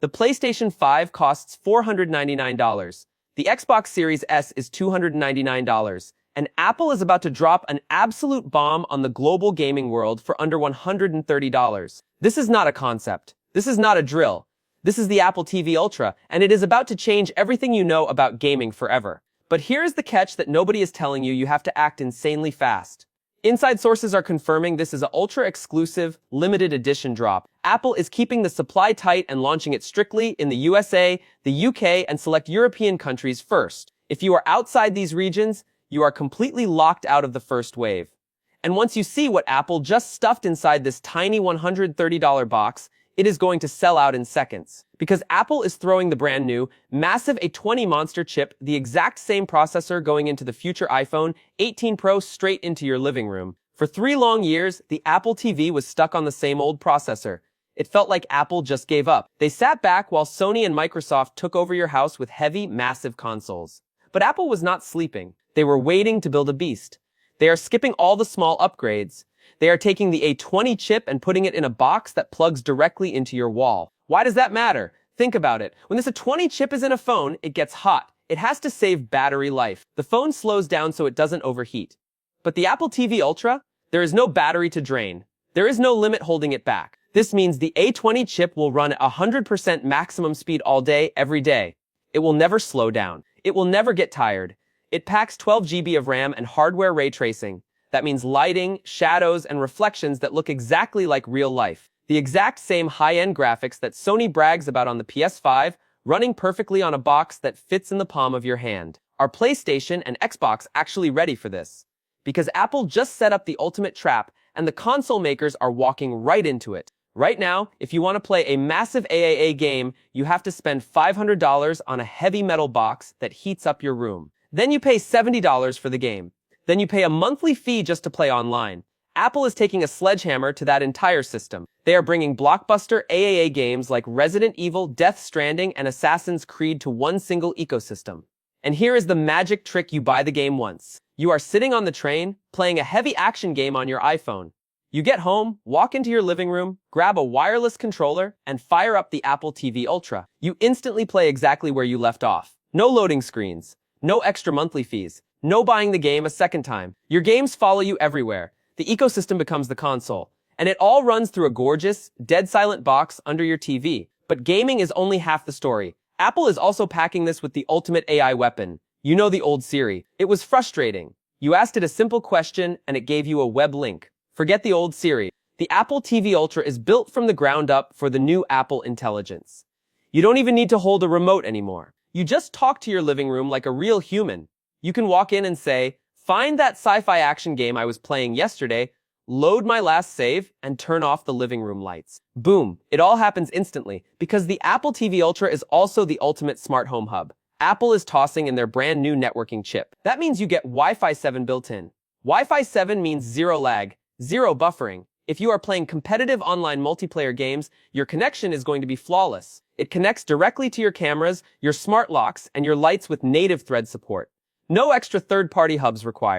The PlayStation 5 costs $499. The Xbox Series S is $299. And Apple is about to drop an absolute bomb on the global gaming world for under $130. This is not a concept. This is not a drill. This is the Apple TV Ultra, and it is about to change everything you know about gaming forever. But here's the catch that nobody is telling you: you have to act insanely fast. Inside sources are confirming this is an ultra-exclusive, limited edition drop. Apple is keeping the supply tight and launching it strictly in the USA, the UK, and select European countries first. If you are outside these regions, you are completely locked out of the first wave. And once you see what Apple just stuffed inside this tiny $130 box, it is going to sell out in seconds. Because Apple is throwing the brand new, massive A20 Monster Chip, the exact same processor going into the future iPhone 18 Pro, straight into your living room. For 3 long years, the Apple TV was stuck on the same old processor. It felt like Apple just gave up. They sat back while Sony and Microsoft took over your house with heavy, massive consoles. But Apple was not sleeping. They were waiting to build a beast. They are skipping all the small upgrades. They are taking the A20 chip and putting it in a box that plugs directly into your wall. Why does that matter? Think about it. When this A20 chip is in a phone, it gets hot. It has to save battery life. The phone slows down so it doesn't overheat. But the Apple TV Ultra? There is no battery to drain. There is no limit holding it back. This means the A20 chip will run at 100% maximum speed all day, every day. It will never slow down. It will never get tired. It packs 12 GB of RAM and hardware ray tracing. That means lighting, shadows, and reflections that look exactly like real life. The exact same high-end graphics that Sony brags about on the PS5, running perfectly on a box that fits in the palm of your hand. Are PlayStation and Xbox actually ready for this? Because Apple just set up the ultimate trap, and the console makers are walking right into it. Right now, if you want to play a massive AAA game, you have to spend $500 on a heavy metal box that heats up your room. Then you pay $70 for the game. Then you pay a monthly fee just to play online. Apple is taking a sledgehammer to that entire system. They are bringing blockbuster AAA games like Resident Evil, Death Stranding, and Assassin's Creed to one single ecosystem. And here is the magic trick: you buy the game once. You are sitting on the train, playing a heavy action game on your iPhone. You get home, walk into your living room, grab a wireless controller, and fire up the Apple TV Ultra. You instantly play exactly where you left off. No loading screens. No extra monthly fees. No buying the game a second time. Your games follow you everywhere. The ecosystem becomes the console. And it all runs through a gorgeous, dead silent box under your TV. But gaming is only half the story. Apple is also packing this with the ultimate AI weapon. You know, the old Siri. It was frustrating. You asked it a simple question and it gave you a web link. Forget the old Siri. The Apple TV Ultra is built from the ground up for the new Apple Intelligence. You don't even need to hold a remote anymore. You just talk to your living room like a real human. You can walk in and say, "Find that sci-fi action game I was playing yesterday, load my last save, and turn off the living room lights." Boom. It all happens instantly, because the Apple TV Ultra is also the ultimate smart home hub. Apple is tossing in their brand new networking chip. That means you get Wi-Fi 7 built in. Wi-Fi 7 means zero lag, zero buffering. If you are playing competitive online multiplayer games, your connection is going to be flawless. It connects directly to your cameras, your smart locks, and your lights with native Thread support. No extra third-party hubs required.